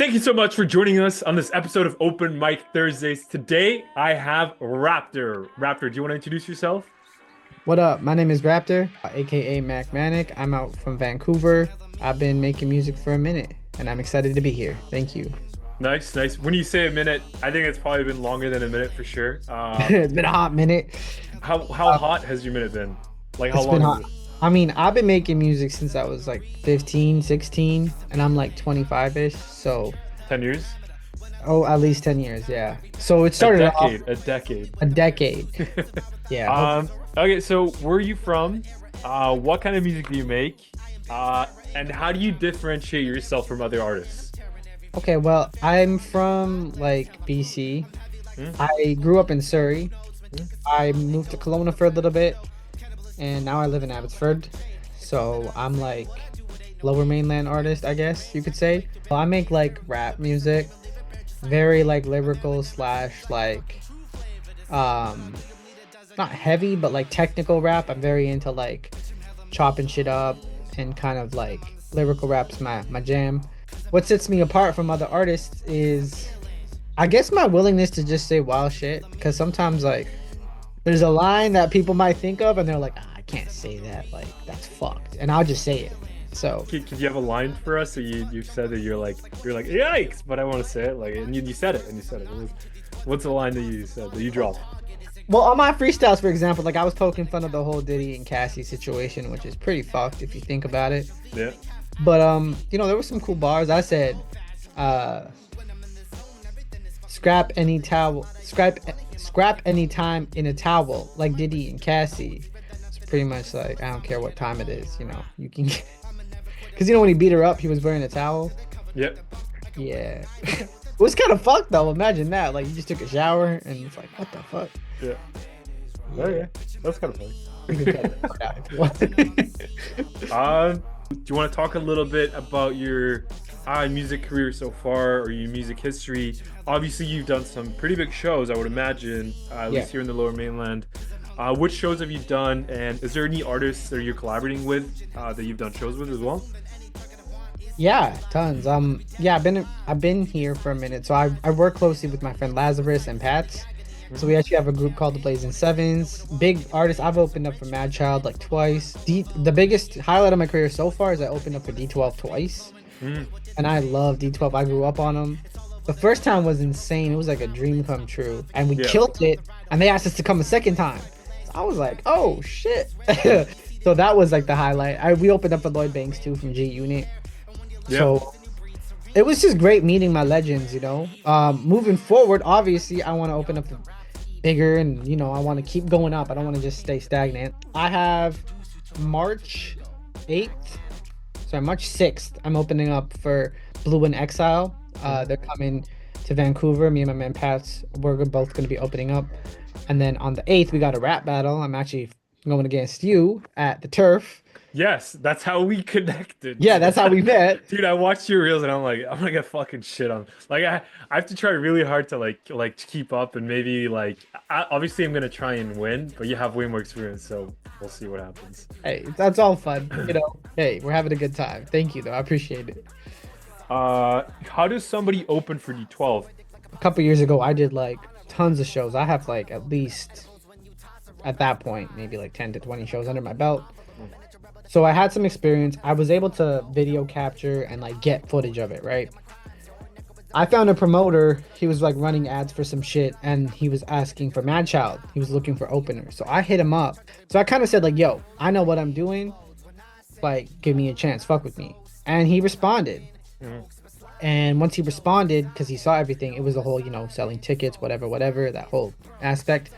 Thank you so much for joining us on this episode of Open Mic Thursdays. Today, I have Raptor. Raptor, do you want to introduce yourself? What up? My name is Raptor, aka Manic. I'm out from Vancouver. I've been making music for a minute, and I'm excited to be here. Thank you. Nice, nice. When you say a minute, I think it's probably been longer than a minute for sure. It's been a hot minute. How Uh, hot has your minute been? Like, how it's been long is hot. it? I mean, I've been making music since I was like 15, 16, and I'm like 25-ish. So, 10 years? oh, at least 10 years, yeah. So it A started off decade, a decade. a decade. Yeah. Okay, so where are you from? What kind of music do you make? And how do you differentiate yourself from other artists? Okay, well, I'm from like BC. Hmm? I grew up in Surrey. Hmm? I moved to Kelowna for a little bit, and now I live in Abbotsford. So I'm like lower mainland artist, I guess you could say. Well, I make like rap music, very like lyrical slash like um not heavy but like technical rap. I'm very into like chopping shit up and kind of like lyrical rap's my jam. What sets me apart from other artists is I guess my willingness to just say wild shit because sometimes like there's a line that people might think of and they're like, "Ah, I can't say that, like that's fucked," and I'll just say it. So Could you have a line for us? So you said that you're like yikes, but I want to say it like and you said it and you said it. What's the line that you said that you dropped? well, on my freestyles, for example, like I was poking fun of the whole Diddy and Cassie situation, which is pretty fucked if you think about it. Yeah. But there were some cool bars. I said, uh, scrap any time in a towel, like Diddy and Cassie. It's pretty much like I don't care what time it is, you can, because when he beat her up, he was wearing a towel. Yep. Yeah, it was kind of fucked though. Imagine that, like you just took a shower and it's like, what the fuck? Yeah. Yeah, Okay. That's kind of you can cut funny. that out if you want. Do you want to talk a little bit about your music career so far or your music history? Obviously, you've done some pretty big shows, I would imagine, at Yeah. least here in the Lower Mainland. Which shows have you done, and is there any artists that you're collaborating with that you've done shows with as well? Yeah, tons. Yeah, I've been here for a minute. So I work closely with my friend Lazarus and Pats. So we actually have a group called the Blazing Sevens. Big artists. I've opened up for Mad Child like twice. The biggest highlight of my career so far is I opened up for D12 twice, Mm, and I love D12. I grew up on them. The first time was insane. It was like a dream come true, and we yeah. killed it. And they asked us to come a second time. So I was like, oh shit. So that was like the highlight. We opened up for Lloyd Banks too from G Unit. Yeah. So it was just great meeting my legends. Moving forward, obviously, I want to open up bigger and, I want to keep going up. I don't want to just stay stagnant. I have March 8th, sorry, March 6th, I'm opening up for Blue and Exile. They're coming to Vancouver. Me and my man Pats, we're both going to be opening up. And then on the 8th, we got a rap battle. I'm actually going against you at the Turf. Yes, that's how we connected. Yeah, that's how we met. Dude, I watched your reels and I'm like, I'm gonna get fucking shit on. Like, I have to try really hard to like keep up and maybe obviously I'm gonna try and win, but you have way more experience, so we'll see what happens. Hey, that's all fun. Hey, we're having a good time. Thank you, though. I appreciate it. How does somebody open for D12? A couple years ago, I did like tons of shows. I have like at least at that point, maybe like 10 to 20 shows under my belt. So I had some experience. I was able to video capture and like get footage of it, right? I found a promoter. He was like running ads for some shit and he was asking for Mad Child. He was looking for openers. So I hit him up. So I kind of said like, yo, I know what I'm doing. Like, give me a chance. Fuck with me. And he responded. Mhm. And once he responded, because he saw everything, it was the whole, selling tickets, whatever, that whole aspect.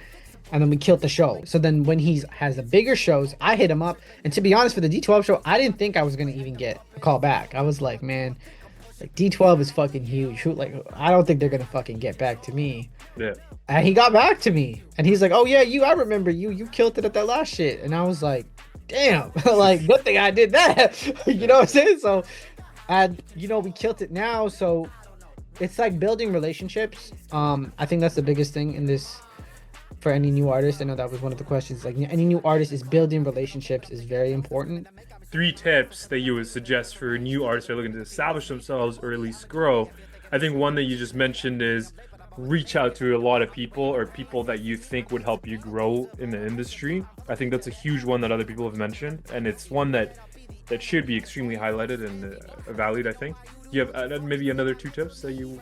And then we killed the show. So then when he has the bigger shows, I hit him up. And to be honest, for the D12 show, I didn't think I was going to even get a call back. I was like, man, like D12 is fucking huge. I don't think they're going to fucking get back to me. Yeah. And he got back to me. And he's like, oh yeah, I remember you. You killed it at that last shit. And I was like, damn, like good thing I did that. You know what I'm saying? So, and we killed it now. So it's like building relationships. I think that's the biggest thing in this for any new artist. I know that was one of the questions. Like any new artist is building relationships is very important. 3 tips that you would suggest for new artists who are looking to establish themselves or at least grow. I think one that you just mentioned is reach out to a lot of people or people that you think would help you grow in the industry. I think that's a huge one that other people have mentioned, and it's one that should be extremely highlighted and valued, I think. Do you have maybe another two tips that you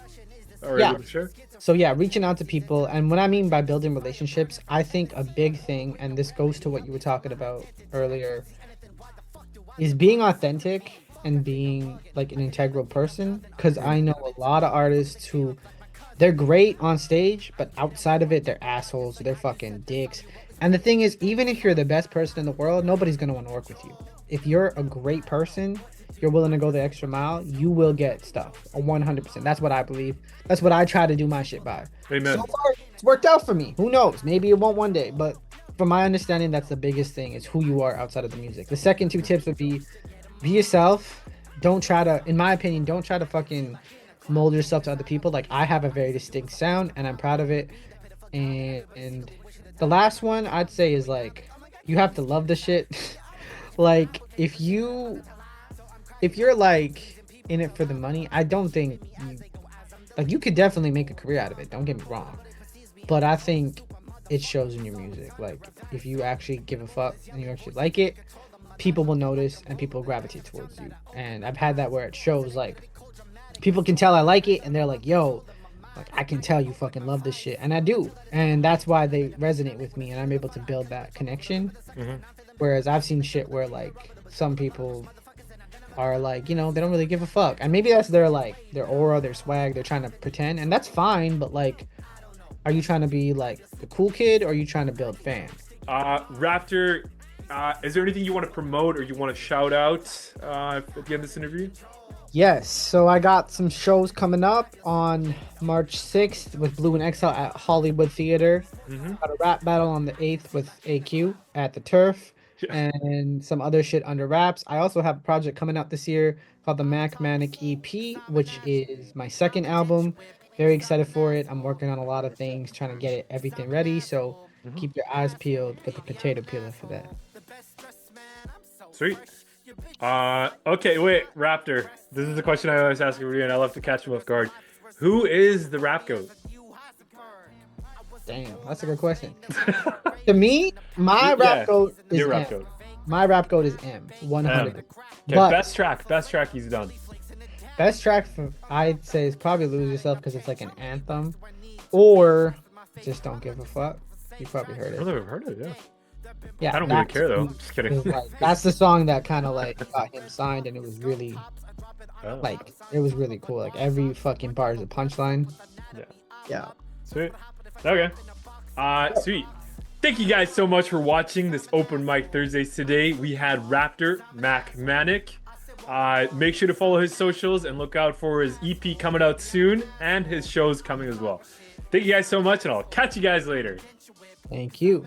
are Yeah. able to share? So yeah, reaching out to people, and what I mean by building relationships, I think a big thing, and this goes to what you were talking about earlier, is being authentic and being like an integral person. Because I know a lot of artists who they're great on stage, but outside of it, they're assholes, they're fucking dicks. And the thing is, even if you're the best person in the world, nobody's gonna want to work with you. If you're a great person, you're willing to go the extra mile, you will get stuff. 100%. That's what I believe. That's what I try to do my shit by. Amen. So far, it's worked out for me. Who knows? Maybe it won't one day, but from my understanding, that's the biggest thing is who you are outside of the music. The second two tips would be yourself. Don't try to, in my opinion, don't try to fucking mold yourself to other people. Like I have a very distinct sound and I'm proud of it. And the last one I'd say is like you have to love the shit. Like if you're like in it for the money, I don't think you like you could definitely make a career out of it. Don't get me wrong. But I think it shows in your music. Like if you actually give a fuck and you actually like it, people will notice and people gravitate towards you. And I've had that where it shows like people can tell I like it and they're like, yo, like I can tell you fucking love this shit. And I do. And that's why they resonate with me and I'm able to build that connection. Whereas I've seen shit where like some people are like, you know, they don't really give a fuck. And maybe that's their like their aura, their swag, they're trying to pretend, and that's fine, but like are you trying to be like the cool kid or are you trying to build fans? Raptor, is there anything you want to promote or you want to shout out at the end of this interview? Yes, so I got some shows coming up on March 6th with Blue and Exile at Hollywood Theater. Got a rap battle on the 8th with AQ at the Turf. And some other shit under wraps. I also have a project coming out this year called the Manic EP, which is my second album. Very excited for it. I'm working on a lot of things, trying to get everything ready. So keep your eyes peeled with the potato peeler for that. Sweet. Okay, wait, Raptor. This is the question I always ask everybody, and I love to catch them off guard. Who is the rap goat? Damn, that's a good question. To me, my rap goat is your rap M. goat. My rap goat is M. 100. Okay, But best track he's done. best track for I'd say is probably Lose Yourself because it's like an anthem, or Just Don't Give a Fuck. You probably heard I it. don't think I've heard it. Yeah. Yeah, I don't really care though. Just kidding. That's the song that kind of like got him signed, and it was really like it was really cool. Like every fucking bar is a punchline. Yeah. Yeah. Sweet. Okay. Sweet. Thank you guys so much for watching this Open Mic Thursdays today. We had Raptor, Manic. Make sure to follow his socials and look out for his EP coming out soon and his shows coming as well. Thank you guys so much, and I'll catch you guys later. Thank you.